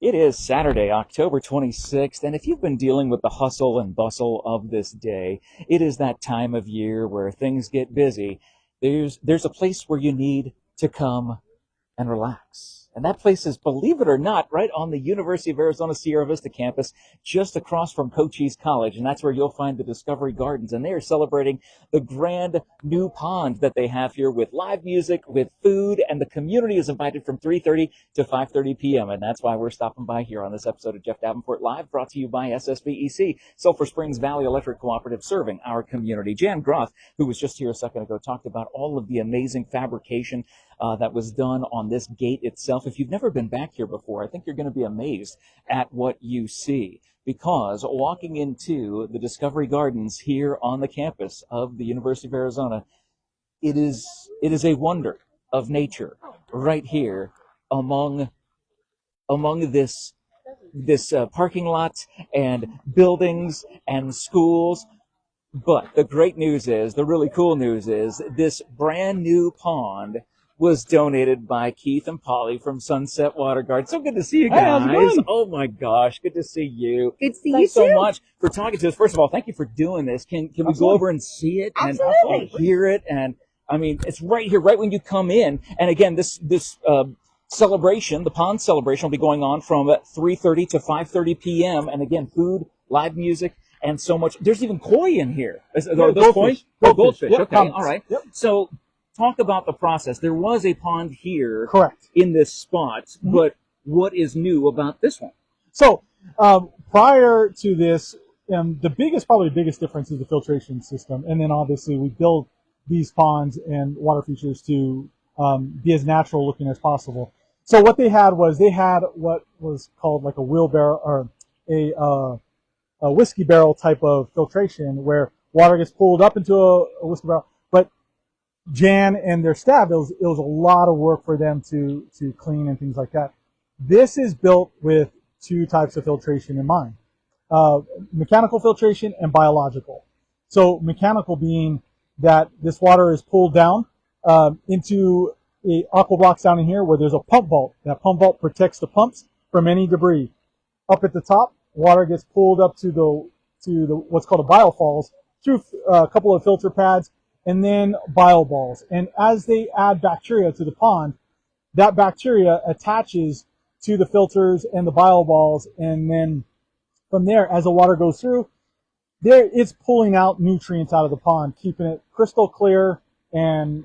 It is Saturday, October 26th, and if you've been dealing with the hustle and bustle of this day, it is that time of year where things get busy. There's a place where you need to come and relax. And that place is, believe it or not, right on the University of Arizona Sierra Vista campus, just across from Cochise College. And that's where you'll find the Discovery Gardens. And they are celebrating the grand new pond that they have here with live music, with food, and the community is invited from 3:30 to 5:30 p.m. And that's why we're stopping by here on this episode of Jeff Davenport Live, brought to you by SSVEC, Sulphur Springs Valley Electric Cooperative, serving our community. Jan Groth, who was just here a second ago, talked about all of the amazing fabrication that was done on this gate itself. If you've never been back here before, I think you're going to be amazed at what you see, because walking into the Discovery Gardens here on the campus of the University of Arizona, it is a wonder of nature right here among this parking lot and buildings and schools. But the great news is, the really cool news is, this brand new pond was donated by Keith and Polly from Sunset Water Garden. So good to see you Hey, how's it guys. going? Oh my gosh, good to see you. Good to see you Thanks so too. much for talking to us. First of all, thank you for doing this. Can we go Absolutely. over and see it and Absolutely. hear it? And I mean, it's right here, right when you come in. And again, this celebration, the pond celebration, will be going on from 3:30 to 5:30 p.m. And again, food, live music, and so much. There's even koi in here. Are those koi? Goldfish. Oh, goldfish. Yep, Okay, comments. all right. Yep. So talk about the process. There was a pond here Correct. in this spot, but what is new about this one? So prior to this, probably the biggest difference is the filtration system, and then obviously we build these ponds and water features to be as natural looking as possible. So what they had was what was called like a wheelbarrow or a whiskey barrel type of filtration, where water gets pulled up into a whiskey barrel. But Jan and their staff, it was a lot of work for them to clean and things like that. This is built with two types of filtration in mind: mechanical filtration and biological. So mechanical being that this water is pulled down into a aqua blocks down in here where there's a pump vault. That pump vault protects the pumps from any debris. Up at the top, water gets pulled up to the what's called a biofalls through a couple of filter pads, and then bioballs. And as they add bacteria to the pond, that bacteria attaches to the filters and the bioballs, and then from there, as the water goes through, it's pulling out nutrients out of the pond, keeping it crystal clear and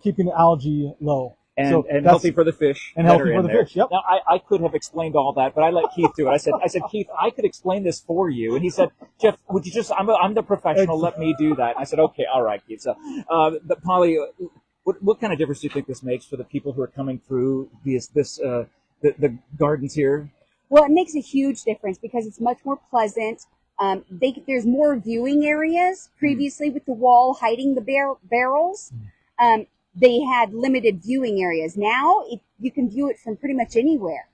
keeping the algae low. And that's healthy for the fish. and that healthy are for in the there. fish. Yep. Now, I could have explained all that, but I let Keith do it. I said, Keith, I could explain this for you. And he said, Jeff, would you just, I'm the professional, let me do that. And I said, okay, all right, Keith. So, but Polly, what kind of difference do you think this makes for the people who are coming through the gardens here? Well, it makes a huge difference because it's much more pleasant. There's more viewing areas. Previously, with the wall hiding the barrels, they had limited viewing areas. Now you can view it from pretty much anywhere.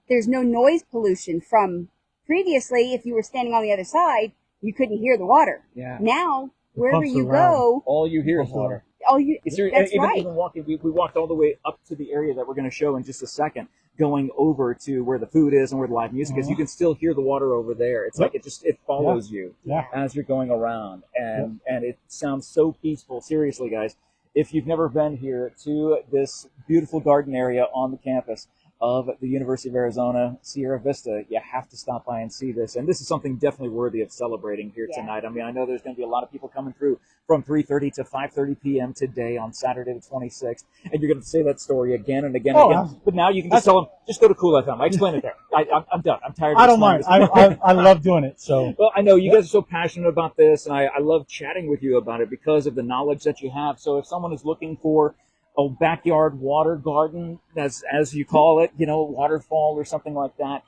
There's no noise pollution from previously. If you were standing on the other side, you couldn't hear the water. Yeah. Now, wherever pumps you around. go, All you hear is water. that's right. Even walking, we walked all the way up to the area that we're going to show in just a second, going over to where the food is and where the live music is. You can still hear the water over there. It's like it follows you as you're going around, and it sounds so peaceful. Seriously, guys, if you've never been here to this beautiful garden area on the campus of the University of Arizona Sierra Vista, you have to stop by and see this. And this is something definitely worthy of celebrating here tonight. I mean, I know there's going to be a lot of people coming through from 3:30 to 5:30 p.m. today on Saturday the 26th, and you're going to say that story again and again and again. But now you can just tell them, just go to Cool FM. I explained it there. I'm done. I'm tired of I don't mind. I love doing it. So well, I know you guys are so passionate about this, and I love chatting with you about it because of the knowledge that you have. So if someone is looking for a backyard water garden, as you call it, waterfall or something like that,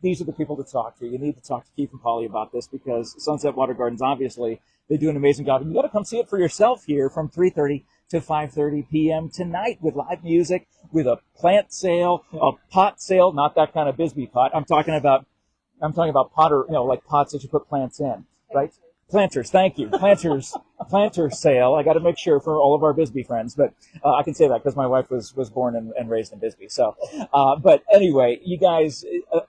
these are the people to talk to. You need to talk to Keith and Polly about this, because Sunset Water Gardens, obviously, they do an amazing job. You got to come see it for yourself here from 3:30 to 5:30 p.m. tonight with live music, with a plant sale, a pot sale, not that kind of Bisbee pot. I'm talking about potter, like pots that you put plants in, right? Planters, thank you. Planter sale. I got to make sure for all of our Bisbee friends, but I can say that because my wife was born and raised in Bisbee. So, but anyway, you guys,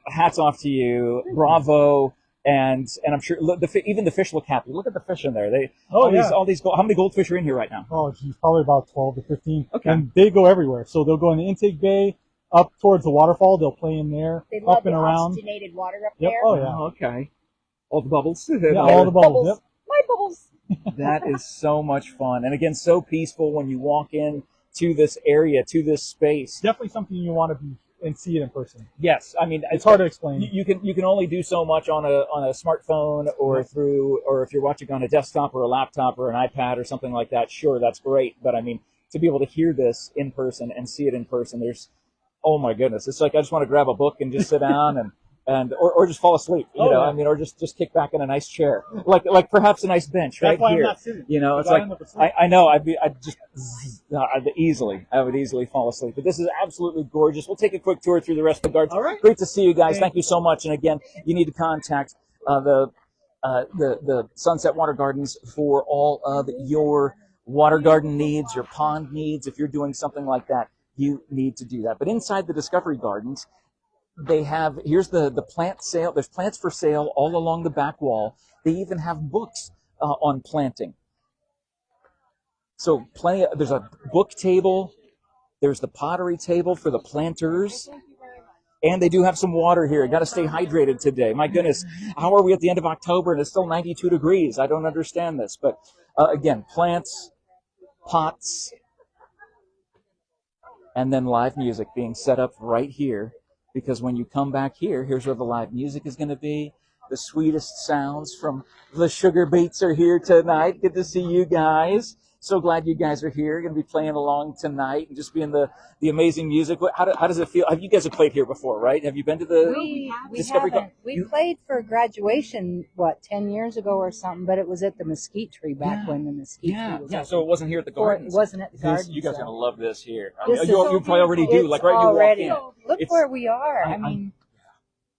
hats off to you. Bravo. And I'm sure look, even the fish look happy. Look at the fish in there. All these. How many goldfish are in here right now? Oh, geez, probably about 12 to 15. Okay. And they go everywhere. So they'll go in the intake bay, up towards the waterfall. They'll play in there, They love up and the around. oxygenated water up Yep. there. Oh, yeah. Oh, okay. All the bubbles. Yeah, all the bubbles. Yep. My bubbles. That is so much fun, and again, so peaceful when you walk in to this area, to this space. Definitely something you want to be and see it in person. Yes, I mean It's hard to explain. You can only do so much on a smartphone or if you're watching on a desktop or a laptop or an iPad or something like that. Sure, that's great, but I mean to be able to hear this in person and see it in person, oh my goodness, it's like I just want to grab a book and just sit down or just fall asleep, I mean, or just kick back in a nice chair, like perhaps a nice bench That's right why here. I'm not sitting. It's I like end up asleep. I know I would easily fall asleep. But this is absolutely gorgeous. We'll take a quick tour through the rest of the gardens. All right. Great to see you guys. Thank you so much. And again, you need to contact the Sunset Water Gardens for all of your water garden needs, your pond needs. If you're doing something like that, you need to do that. But inside the Discovery Gardens, here's the plant sale. There's plants for sale all along the back wall. They even have books on planting. So there's a book table. There's the pottery table for the planters. And they do have some water here. Got to stay hydrated today. My goodness, how are we at the end of October and it's still 92 degrees? I don't understand this. But again, plants, pots, and then live music being set up right here. Because when you come back here, here's where the live music is going to be. The sweetest sounds from the Sugar Beets are here tonight. Good to see you guys. So glad you guys are here. Going to be playing along tonight and just being the amazing music. How does it feel? Have you guys played here before, right? Have you been to the We Discovery? haven't. We played for graduation, 10 years ago or something, but it was at the Mesquite Tree back when the Mesquite Tree was Yeah. open. So it wasn't here at the Or gardens. it wasn't at the gardens. You guys are so. going to love this here. I This mean, is you probably already do. It's Like right already. you walk in. Look It's- where we are. I- I mean,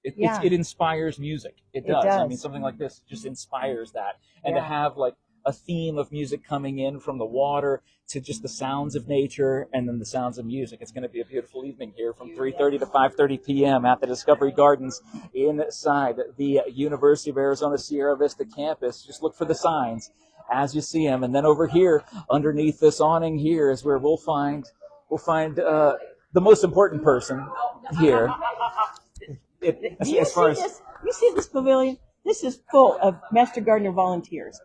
It inspires music. It does. I mean, something like this just inspires that. And to have like a theme of music coming in from the water to just the sounds of nature and then the sounds of music. It's going to be a beautiful evening here from 3:30 to 5:30 p.m. at the Discovery Gardens inside the University of Arizona Sierra Vista campus. Just look for the signs as you see them. And then over here, underneath this awning here is where we'll find the most important person here. Do you see this pavilion? This is full of Master Gardener volunteers.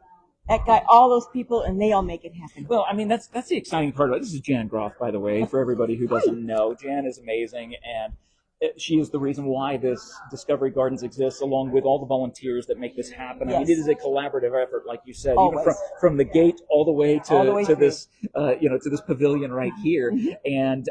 That guy, all those people, and they all make it happen. Well, I mean, that's the exciting part of it. This is Jan Groff, by the way, for everybody who doesn't know. Jan is amazing, and she is the reason why this Discovery Gardens exists, along with all the volunteers that make this happen. I mean, it is a collaborative effort, like you said, even from the gate all the way to this, to this pavilion right here, and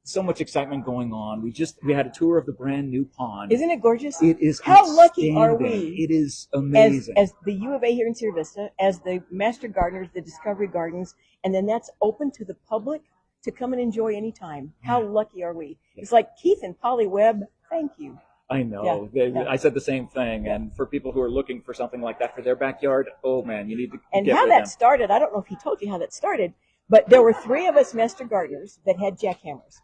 so much excitement going on. We had a tour of the brand new pond. Isn't it gorgeous? It is. How lucky are we? It is amazing. As the U of A here in Sierra Vista, as the Master Gardeners, the Discovery Gardens, and then that's open to the public to come and enjoy anytime. How lucky are we? It's like Keith and Polly Webb. Thank you. I know. I said the same thing. And for people who are looking for something like that for their backyard, oh man, you need to And get how with that them. started, I don't know if he told you how that started, but there were 3 of us Master Gardeners that had jackhammers.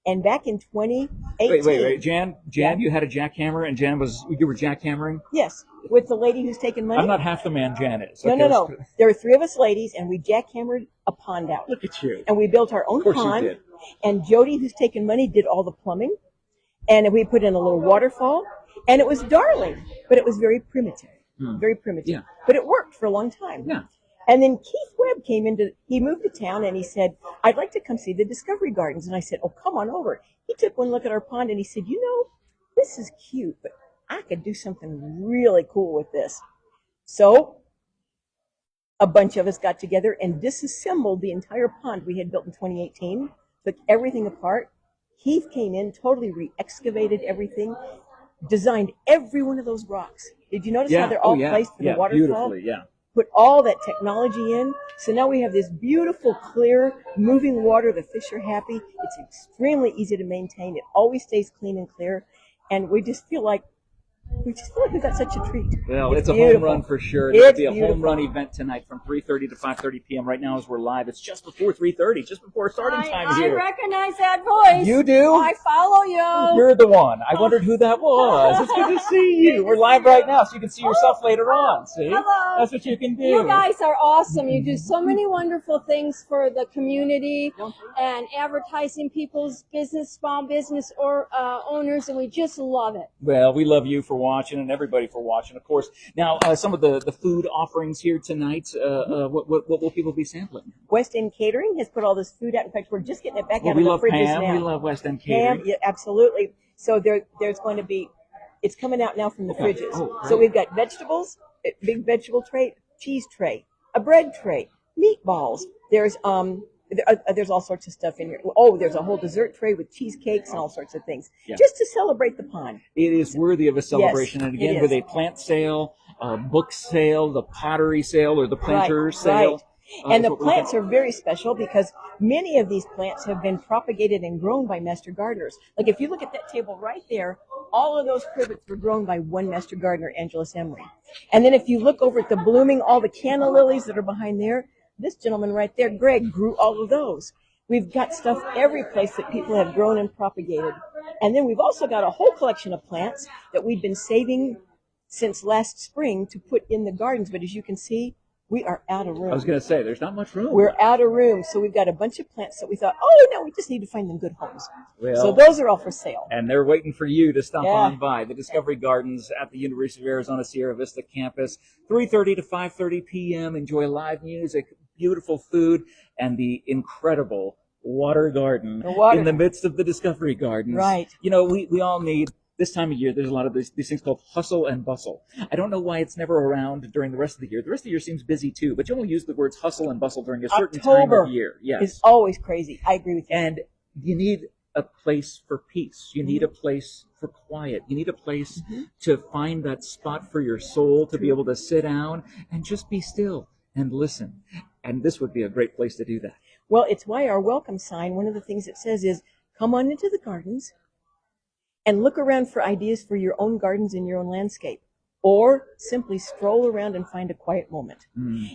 And back in 2018. Wait. Jan, you had a jackhammer, and you were jackhammering? Yes, with the lady who's taking money. I'm not half the man Jan is. No. There were 3 of us ladies, and we jackhammered a pond out. Look at you. And we built our own Of course pond. you did. And Jody, who's taking money, did all the plumbing. And we put in a little waterfall. And it was darling, but it was very primitive. Very primitive. Yeah. But it worked for a long time. Yeah. And then Keith Webb he moved to town and he said, I'd like to come see the Discovery Gardens. And I said, oh, come on over. He took one look at our pond and he said, this is cute, but I could do something really cool with this. So a bunch of us got together and disassembled the entire pond we had built in 2018, took everything apart. Keith came in, totally re-excavated everything, designed every one of those rocks. Did you notice how they're all placed for the waterfall? Beautifully, yeah. Put all that technology in. So now we have this beautiful, clear, moving water. The fish are happy. It's extremely easy to maintain. It always stays clean and clear. And we just feel like We just feel like we've got such a treat. Well, it's a home beautiful. run for sure. It's It'll be a beautiful. home run event tonight from 3:30 to 5:30 p.m. Right now as we're live, it's just before 3:30, just before starting time I here. recognize that voice. You do? I follow you. You're the one. I wondered who that was. It's good to see you. We're live right now, so you can see yourself later on. See? Hello. That's what you can do. You guys are awesome. You do so many wonderful things for the community and advertising people's business, small business or owners, and we just love it. Well, we love you for watching and everybody for watching, of course. Now, some of the food offerings here tonight, what will people be sampling? West End Catering has put all this food out. In fact, we're just getting it back Well, out we of the love fridges Pam. now. We love West End Catering. Pam, yeah, absolutely. So there's going to be, it's coming out now from the Okay. fridges. Oh, So great. we've got vegetables, a big vegetable tray, cheese tray, a bread tray, meatballs. There's all sorts of stuff in here. Oh, there's a whole dessert tray with cheesecakes and all sorts of things, Yeah. just to celebrate the pond. It is worthy of a celebration. And it again, is. with a plant sale, book sale, the pottery sale, or the planter sale. Right. And is the what we're looking plants are very special because many of these plants have been propagated and grown by master gardeners. Like if you look at that table right there, all of those privets were grown by one master gardener, Angelus Emery. And then if you look over at the blooming, all the canna lilies that are behind there, this gentleman right there, Greg, grew all of those. We've got stuff every place that people have grown and propagated. And then we've also got a whole collection of plants that we've been saving since last spring to put in the gardens. But as you can see, we are out of room. I was going to say, there's not much room. We're out of room. So we've got a bunch of plants that we thought, oh, no, we just need to find them good homes. Well, So those are all for sale. and they're waiting for you to stop Yeah. on by the Discovery Gardens at the University of Arizona Sierra Vista campus, 3:30 to 5:30 p.m. Enjoy live music, beautiful food, and the incredible water garden The water- in the midst of the Discovery Gardens. Right. You know, we all need. This time of year, there's a lot of these things called hustle and bustle. I don't know why it's never around during the rest of the year. The rest of the year seems busy too, but you only use the words hustle and bustle during a certain October time of year. Yes. It's always crazy. I agree with you. And you need a place for peace. You need a place for quiet. You need a place to find that spot for your soul, to be able to sit down and just be still and listen. And this would be a great place to do that. Well, it's why our welcome sign, one of the things it says is, come on into the gardens and look around for ideas for your own gardens and your own landscape. Or simply stroll around and find a quiet moment.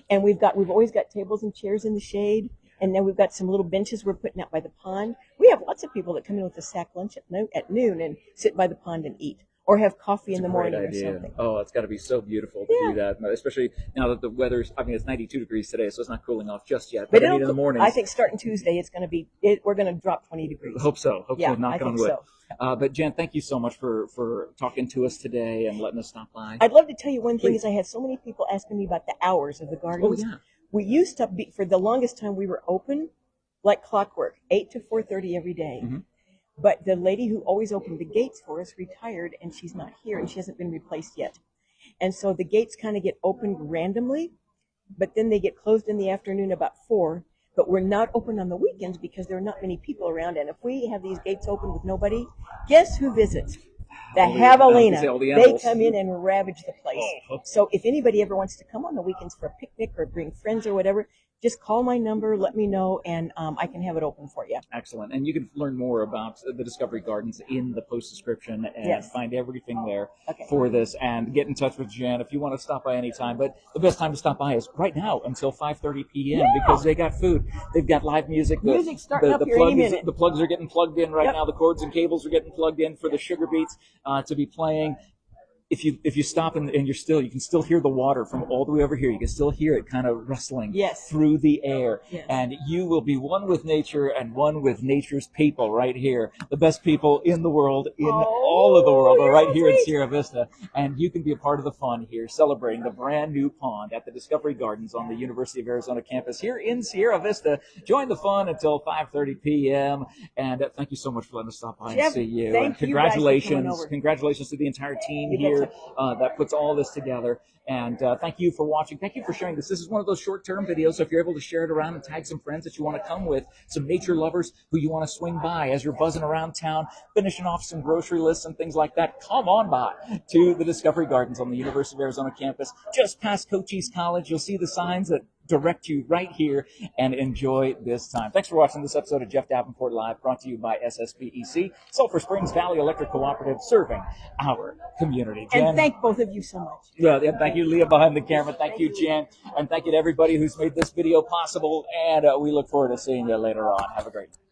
And we've always got tables and chairs in the shade. And then we've got some little benches we're putting out by the pond. We have lots of people that come in with a sack lunch at noon and sit by the pond and eat. Or have coffee in the morning Great or idea. something. Oh, it's got to be so beautiful to do that, especially now that the weather's, I mean, it's 92 degrees today, so it's not cooling off just yet. But I mean, in the mornings. I think starting Tuesday, we're going to drop 20 degrees. Hope so. Hope Yeah, so. Knock I on think wood. so. But Jen, thank you so much for talking to us today and letting us stop by. I'd love to tell you one thing Please. is I have so many people asking me about the hours of the Oh, gardens. yeah. We used to be, for the longest time, we were open like clockwork, 8 to 4:30 every day. Mhm. But the lady who always opened the gates for us retired, and she's not here, and she hasn't been replaced yet. And so the gates kind of get opened randomly, but then they get closed in the afternoon about 4. But we're not open on the weekends because there are not many people around. And if we have these gates open with nobody, guess who visits? The All the- I was gonna javelina. say all the They animals. come in and ravage the place. Oh. So if anybody ever wants to come on the weekends for a picnic or bring friends or whatever, just call my number, let me know, and I can have it open for you. Excellent. And you can learn more about the Discovery Gardens in the post description and Yes. find everything there Okay. for this, and get in touch with Jen if you want to stop by anytime. But the best time to stop by is right now until 5:30 p.m. because they got food. They've got live music. Music's starting up here any plugs, minute. the plugs are getting plugged in right Yep. now. The cords and cables are getting plugged in for the sugar beets to be playing. If you stop and you can still hear the water from all the way over here. You can still hear it kind of rustling Yes. through the air. Yes. And you will be one with nature and one with nature's people right here. The best people in the world, in all of the world, are right here in Sierra Vista. And you can be a part of the fun here, celebrating the brand new pond at the Discovery Gardens on the University of Arizona campus here in Sierra Vista. Join the fun until 5:30 p.m. And thank you so much for letting us stop by and Jeff, see you. thank And you guys for coming congratulations. over. Congratulations to the entire team You here betcha. that puts all this together. And thank you for watching. Thank you for sharing this. This is one of those short-term videos, so if you're able to share it around and tag some friends that you want to come with, some nature lovers who you want to swing by as you're buzzing around town, finishing off some grocery lists, Christmas and things like that, come on by to the Discovery Gardens on the University of Arizona campus, just past Cochise College. You'll see the signs that direct you right here, and enjoy this time. Thanks for watching this episode of Jeff Davenport Live, brought to you by SSPEC, Sulphur Springs Valley Electric Cooperative, serving our community. Jen, And thank both of you so much. yeah, thank you, Leah, behind the camera. Thank you, Jen. And thank you to everybody who's made this video possible. And we look forward to seeing you later on. Have a great night.